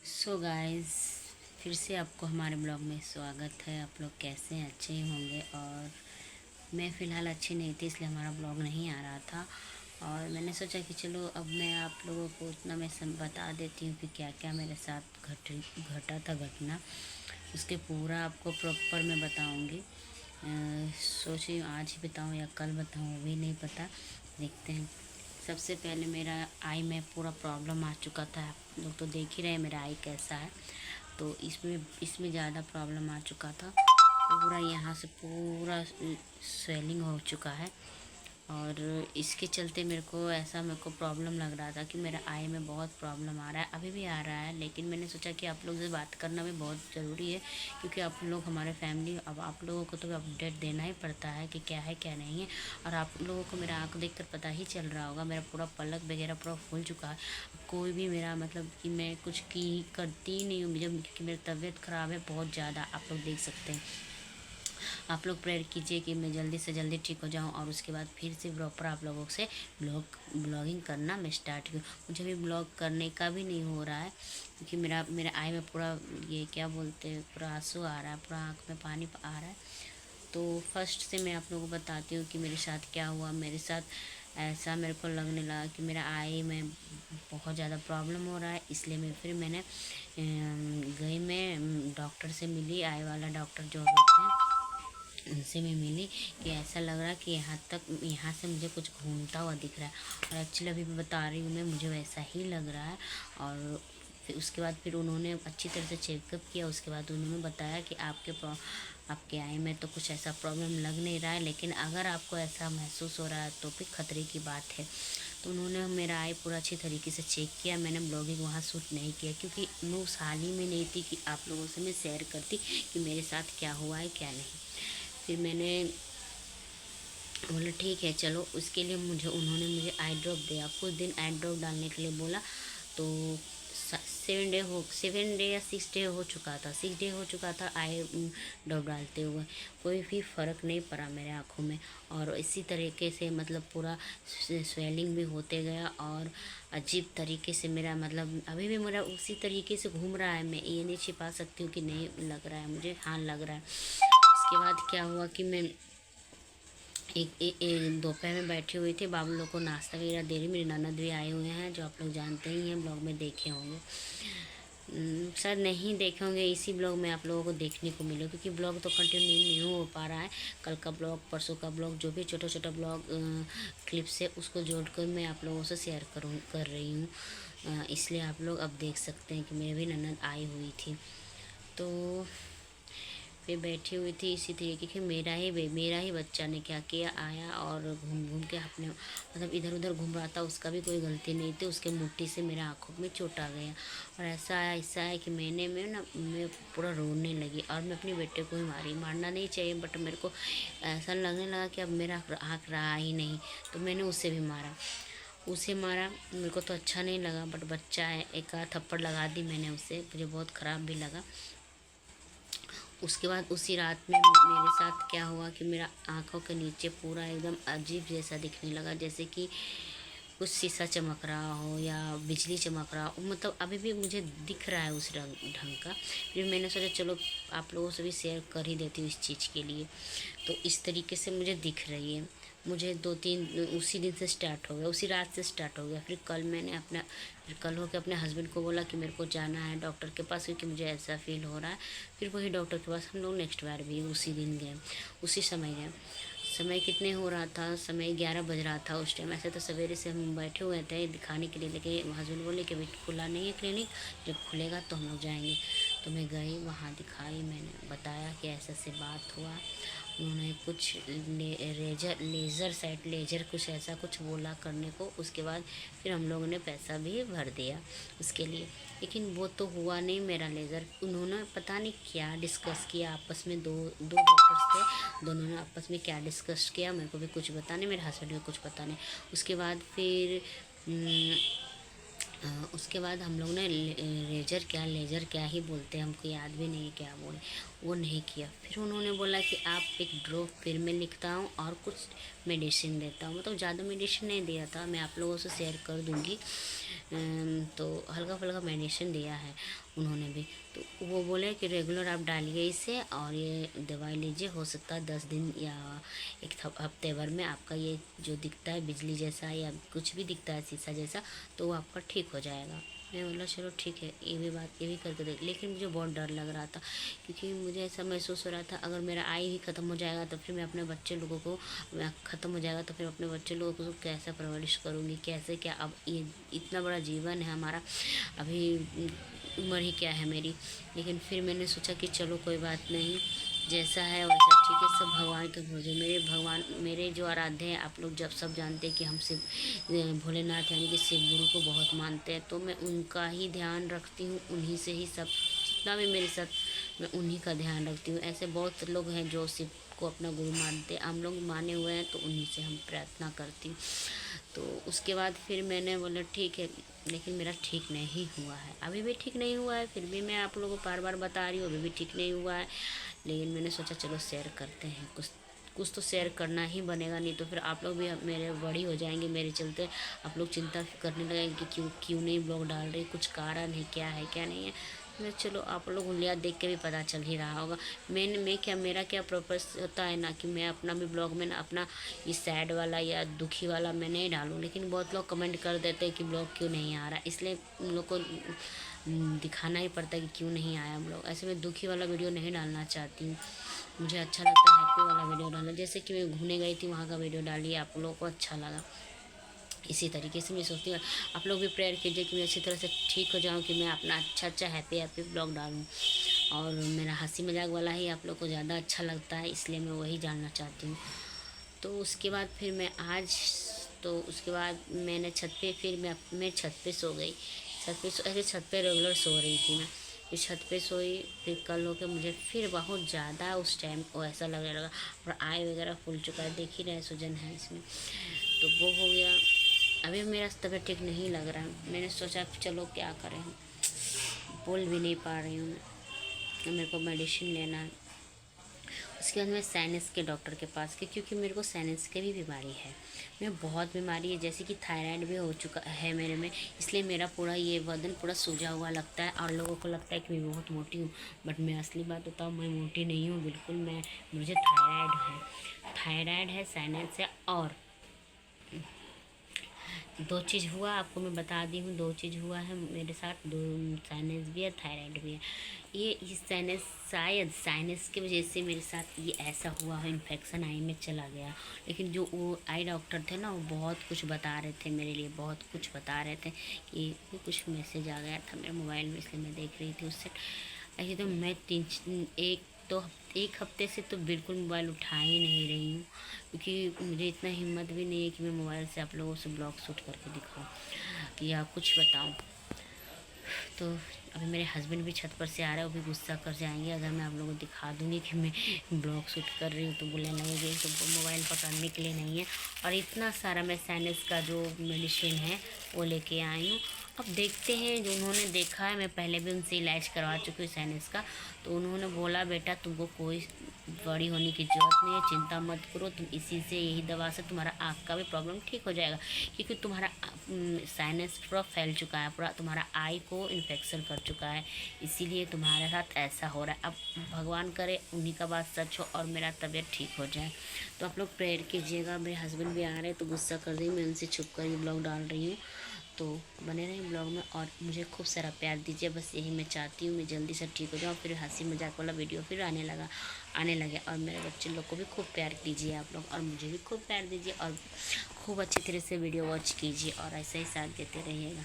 So guys, फिर से आपको हमारे ब्लॉग में स्वागत है। आप लोग कैसे हैं? अच्छे ही होंगे। और मैं फ़िलहाल अच्छी नहीं थी, इसलिए हमारा ब्लॉग नहीं आ रहा था। और मैंने सोचा कि चलो अब मैं आप लोगों को उतना मैं सब बता देती हूँ कि क्या क्या मेरे साथ घटा था घटना। उसके पूरा आपको प्रॉपर मैं बताऊँगी। सोची आज ही बताऊँ या कल बताऊँ, वो भी नहीं पता। देखते हैं। सबसे पहले मेरा आई में पूरा प्रॉब्लम आ चुका था। आप लोग तो देख ही रहे हैं मेरा आई कैसा है। तो इसमें ज़्यादा प्रॉब्लम आ चुका था। पूरा यहाँ से पूरा स्वेलिंग हो चुका है। और इसके चलते मेरे को प्रॉब्लम लग रहा था कि मेरा आई में बहुत प्रॉब्लम आ रहा है, अभी भी आ रहा है। लेकिन मैंने सोचा कि आप लोग से बात करना भी बहुत ज़रूरी है, क्योंकि आप लोग हमारे फैमिली, अब आप लोगों को तो अपडेट देना ही पड़ता है कि क्या है क्या नहीं है। और आप लोगों को मेरा आँख देख कर पता ही चल रहा होगा, मेरा पूरा पलक वगैरह पूरा फूल चुका है। कोई भी मेरा मतलब कि मैं कुछ की करती ही नहीं हूँ मुझे, क्योंकि मेरी तबीयत ख़राब है बहुत ज़्यादा। आप लोग देख सकते हैं। आप लोग प्रेयर कीजिए कि मैं जल्दी से जल्दी ठीक हो जाऊं, और उसके बाद फिर से प्रॉपर आप लोगों से ब्लॉगिंग करना मैं स्टार्ट करूँ। मुझे भी ब्लॉग करने का भी नहीं हो रहा है, क्योंकि मेरे आई में पूरा ये क्या बोलते हैं, पूरा आंसू आ रहा है, पूरा आँख में पानी आ रहा है। तो फर्स्ट से मैं आप लोगों को बताती हूँ कि मेरे साथ क्या हुआ। मेरे साथ ऐसा मेरे को लगने लगा कि मेरा आई में बहुत ज़्यादा प्रॉब्लम हो रहा है, इसलिए मैंने गई, मैं डॉक्टर से मिली, आई वाला डॉक्टर जो होते हैं उनसे मैं मिली। कि ऐसा लग रहा है कि यहाँ से मुझे कुछ घूमता हुआ दिख रहा है। और एक्चुअली अभी मैं बता रही हूँ, मैं मुझे वैसा ही लग रहा है। और फिर उसके बाद फिर उन्होंने अच्छी तरह से चेकअप किया। उसके बाद उन्होंने बताया कि आपके आई में तो कुछ ऐसा प्रॉब्लम लग नहीं रहा है, लेकिन अगर आपको ऐसा महसूस हो रहा है तो फिर खतरे की बात है। तो उन्होंने मेरा आई पूरा अच्छी तरीके से चेक किया। मैंने ब्लॉगिंग वहाँ शूट नहीं किया, क्योंकि मैं उस हाल ही में नहीं थी कि आप लोगों से मैं शेयर करती कि मेरे साथ क्या हुआ है क्या नहीं। फिर मैंने बोला ठीक है चलो, उसके लिए उन्होंने मुझे आई ड्रॉप दिया। कुछ दिन आई ड्रॉप डालने के लिए बोला। तो 7 डे या 6 डे हो चुका था, 6 डे हो चुका था आई ड्रॉप डालते हुए। कोई भी फ़र्क नहीं पड़ा मेरे आँखों में। और इसी तरीके से मतलब पूरा स्वेलिंग भी होते गया। और अजीब तरीके से मेरा मतलब अभी भी मेरा उसी तरीके से घूम रहा है। मैं ये नहीं छिपा सकती हूँ कि नहीं लग रहा है मुझे, हाँ लग रहा है। उसके बाद क्या हुआ कि मैं एक दोपहर में बैठी हुई थी, बाबू लोग को नाश्ता वगैरह दे रही। मेरी ननद भी आए हुए हैं, जो आप लोग जानते ही हैं, ब्लॉग में देखे होंगे। सर नहीं देखे होंगे, इसी ब्लॉग में आप लोगों को देखने को मिले, क्योंकि ब्लॉग तो कंटिन्यू नहीं हो पा रहा है। कल का ब्लॉग, परसों का ब्लॉग, जो भी छोटा छोटा ब्लॉग क्लिप्स है, उसको जोड़कर मैं आप लोगों से शेयर कर रही हूँ। इसलिए आप लोग अब देख सकते हैं कि मेरी भी ननद आई हुई थी। तो पे बैठी हुई थी इसी तरीके के। मेरा ही बच्चा ने क्या किया, आया और घूम घूम के अपने मतलब इधर उधर घूम रहा था। उसका भी कोई गलती नहीं थी, उसके मुट्ठी से मेरे आँखों में चोट आ गया। और ऐसा है कि मैं पूरा रोने लगी, और मैं अपने बेटे को ही मारी। मारना नहीं चाहिए, बट मेरे को ऐसा लगने लगा कि अब मेरा आँख रहा ही नहीं। तो मैंने उसे मारा। मेरे को तो अच्छा नहीं लगा, बट बच्चा है, एक आध थप्पड़ लगा दी मैंने उसे, मुझे बहुत ख़राब भी लगा। उसके बाद उसी रात में मेरे साथ क्या हुआ कि मेरा आँखों के नीचे पूरा एकदम अजीब जैसा दिखने लगा, जैसे कि कुछ शीशा चमक रहा हो या बिजली चमक रहा हो। मतलब अभी भी मुझे दिख रहा है उस ढंग का। फिर मैंने सोचा चलो आप लोगों से भी शेयर कर ही देती हूँ इस चीज़ के लिए। तो इस तरीके से मुझे दिख रही है। मुझे 2-3 उसी दिन से स्टार्ट हो गया, उसी रात से स्टार्ट हो गया। फिर कल हो के अपने हस्बैंड को बोला कि मेरे को जाना है डॉक्टर के पास, क्योंकि मुझे ऐसा फील हो रहा है। फिर वही डॉक्टर के पास हम लोग नेक्स्ट बार भी उसी दिन गए, उसी समय गए। समय कितने हो रहा था, समय 11 बज रहा था उस टाइम। ऐसे तो सवेरे से हम बैठे हुए थे दिखाने के लिए, लेकिन हस्बैंड बोले कि अभी खुला नहीं है क्लिनिक, जब खुलेगा तो हम लोग जाएंगे। तो मैं गई वहाँ, दिखाई, मैंने बताया कि ऐसे से बात हुआ। उन्होंने कुछ लेज़र कुछ ऐसा कुछ बोला करने को। उसके बाद फिर हम लोगों ने पैसा भी भर दिया उसके लिए, लेकिन वो तो हुआ नहीं मेरा लेज़र। उन्होंने पता नहीं क्या डिस्कस किया आपस में, दो दो डॉक्टर्स थे, दोनों ने आपस में क्या डिस्कस किया मेरे को भी कुछ पता नहीं, मेरे हस्बैंड को कुछ पता नहीं। उसके बाद फिर उसके बाद हम लोग ने लेज़र क्या ही बोलते हैं, हमको याद भी नहीं क्या बोले, वो नहीं किया। फिर उन्होंने बोला कि आप एक ड्रॉप फिर मैं लिखता हूँ और कुछ मेडिसिन देता हूँ। मतलब ज़्यादा मेडिसिन नहीं दिया था, मैं आप लोगों से शेयर कर दूँगी। तो हल्का फुल्का मेडिसिन दिया है उन्होंने भी। तो वो बोले कि रेगुलर आप डालिए इसे और ये दवाई लीजिए, हो सकता है 10 दिन या एक हफ्ते भर में आपका ये जो दिखता है बिजली जैसा या कुछ भी दिखता है शीशा जैसा, तो वो आपका ठीक हो जाएगा। मैं बोला चलो ठीक है, ये भी करके देख। लेकिन मुझे बहुत डर लग रहा था, क्योंकि मुझे ऐसा महसूस हो रहा था अगर मेरा आई ही ख़त्म हो जाएगा तो फिर मैं अपने बच्चे लोगों को ख़त्म हो जाएगा तो फिर अपने बच्चे लोगों को कैसे परवरिश करूँगी, कैसे क्या। अब ये इतना बड़ा जीवन है हमारा, अभी उम्र ही क्या है मेरी। लेकिन फिर मैंने सोचा कि चलो कोई बात नहीं, जैसा है वैसा ठीक है, सब भगवान के भरोसे। मेरे भगवान, मेरे जो आराध्य हैं, आप लोग जब सब जानते हैं कि हम शिव भोलेनाथ यानी कि शिव गुरु को बहुत मानते हैं, तो मैं उनका ही ध्यान रखती हूँ, उन्हीं से ही सब जितना भी मेरे साथ, मैं उन्हीं का ध्यान रखती हूँ। ऐसे बहुत लोग हैं जो शिव को अपना गुरु मानते हैं, हम लोग माने हुए हैं, तो उन्हीं से हम प्रार्थना करती हूँ। तो उसके बाद फिर मैंने बोला ठीक है, लेकिन मेरा ठीक नहीं हुआ है, अभी भी ठीक नहीं हुआ है। फिर भी मैं आप लोगों को बार बार बता रही हूँ, अभी भी ठीक नहीं हुआ है। लेकिन मैंने सोचा चलो शेयर करते हैं, कुछ तो शेयर करना ही बनेगा, नहीं तो फिर आप लोग भी मेरे बड़ी हो जाएंगे मेरे चलते। आप लोग चिंता करने लगेंगे कि क्यों क्यों नहीं ब्लॉग डाल रही, कुछ कारण है क्या नहीं है। मैं चलो आप लोग उंगलियाँ देख के भी पता चल ही रहा होगा। मैं क्या, मेरा क्या पर्पस होता है ना कि मैं अपना भी ब्लॉग में ना अपना ये सैड वाला या दुखी वाला मैं नहीं डालूँ। लेकिन बहुत लोग कमेंट कर देते हैं कि ब्लॉग क्यों नहीं आ रहा, इसलिए उन लोग को दिखाना ही पड़ता है कि क्यों नहीं आया ब्लॉग। ऐसे मैं दुखी वाला वीडियो नहीं डालना चाहती हूँ, मुझे अच्छा लगता है हैप्पी वाला वीडियो डालना। जैसे कि मैं घूमने गई थी, वहाँ का वीडियो डाली, आप लोगों को अच्छा लगा। इसी तरीके से मैं सोचती हूँ आप लोग भी प्रेयर कीजिए कि मैं अच्छी तरह से ठीक हो जाऊँ, कि मैं अपना अच्छा हैप्पी ब्लॉग डालूँ। और मेरा हंसी मजाक वाला ही आप लोग को ज़्यादा अच्छा लगता है, इसलिए मैं वही जानना चाहती हूँ। तो उसके बाद फिर मैं आज, तो उसके बाद मैंने छत पे, फिर मैं छत पे सो गई। ऐसे छत पे रेगुलर सो रही थी मैं, फिर छत पे सोई। फिर कल होके मुझे फिर बहुत ज़्यादा उस टाइम को ऐसा लगने लगा, और आई वगैरह फूल चुका है, देख ही रहे सूजन है इसमें, तो वो हो गया। अभी मेरा तबीयत ठीक नहीं लग रहा है। मैंने सोचा चलो क्या करें, बोल भी नहीं पा रही हूँ मैं, मेरे को मेडिसिन लेना है। उसके बाद मैं साइनस के डॉक्टर के पास गई, क्योंकि मेरे को साइनस की भी बीमारी है। मैं बहुत बीमारी है, जैसे कि थायराइड भी हो चुका है मेरे में, इसलिए मेरा पूरा ये बदन पूरा सूजा हुआ लगता है, और लोगों को लगता है कि मैं बहुत मोटी हूँ। बट मैं असली बात बताऊँ, मैं मोटी नहीं हूँ बिल्कुल। मुझे थायराइड है, साइनस है, और दो चीज़ हुआ आपको मैं बता दी हूँ, दो चीज़ हुआ है मेरे साथ, दो साइनस भी है, थायराइड भी है। ये साइनस, शायद साइनस की वजह से मेरे साथ ये ऐसा हुआ है, इन्फेक्शन आई में चला गया। लेकिन जो वो आई डॉक्टर थे ना, वो बहुत कुछ बता रहे थे मेरे लिए, बहुत कुछ बता रहे थे कि कुछ मैसेज आ गया था मेरे मोबाइल में, इसलिए मैं देख रही थी उससे। ऐसे तो मैं एक हफ्ते से तो बिल्कुल मोबाइल उठा ही नहीं रही हूँ, क्योंकि मुझे इतना हिम्मत भी नहीं है कि मैं मोबाइल से आप लोगों से ब्लॉग शूट करके दिखाऊं या कुछ बताऊं। तो अभी मेरे हस्बैंड भी छत पर से आ रहे हैं, वो भी गुस्सा कर जाएंगे अगर मैं आप लोगों को दिखा दूँगी कि मैं ब्लॉग शूट कर रही हूँ, तो बोलने लगेंगे तो मोबाइल पकड़ने के लिए नहीं है। और इतना सारा मैं साइनस का जो मेडिसिन है वो लेके आई हूँ। अब देखते हैं, जो उन्होंने देखा है, मैं पहले भी उनसे इलाज करवा चुकी हूँ साइनस का, तो उन्होंने बोला बेटा तुमको कोई बड़ी होने की ज़रूरत नहीं है, चिंता मत करो, तुम इसी से, यही दवा से तुम्हारा आँख का भी प्रॉब्लम ठीक हो जाएगा। क्योंकि तुम्हारा साइनस पूरा फैल चुका है, पूरा तुम्हारा आई को इन्फेक्शन कर चुका है, इसीलिए तुम्हारे साथ ऐसा हो रहा है। अब भगवान करे उन्हीं का बात सच हो और मेरा तबीयत ठीक हो जाए। तो आप लोग प्रेयर कीजिएगा। मेरे हस्बैंड भी आ रहे हैं तो गुस्सा कर रही हूँ, मैं उनसे छुप कर ये ब्लॉग डाल रही हूँ। तो बने रहें ब्लॉग में और मुझे खूब सारा प्यार दीजिए, बस यही मैं चाहती हूँ। मैं जल्दी से ठीक हो जाऊँ, फिर हंसी मजाक वाला वीडियो फिर आने लगे। और मेरे बच्चे लोग को भी खूब प्यार दीजिए आप लोग, और मुझे भी खूब प्यार दीजिए, और खूब अच्छी तरह से वीडियो वॉच कीजिए, और ऐसे ही साथ देते रहिएगा।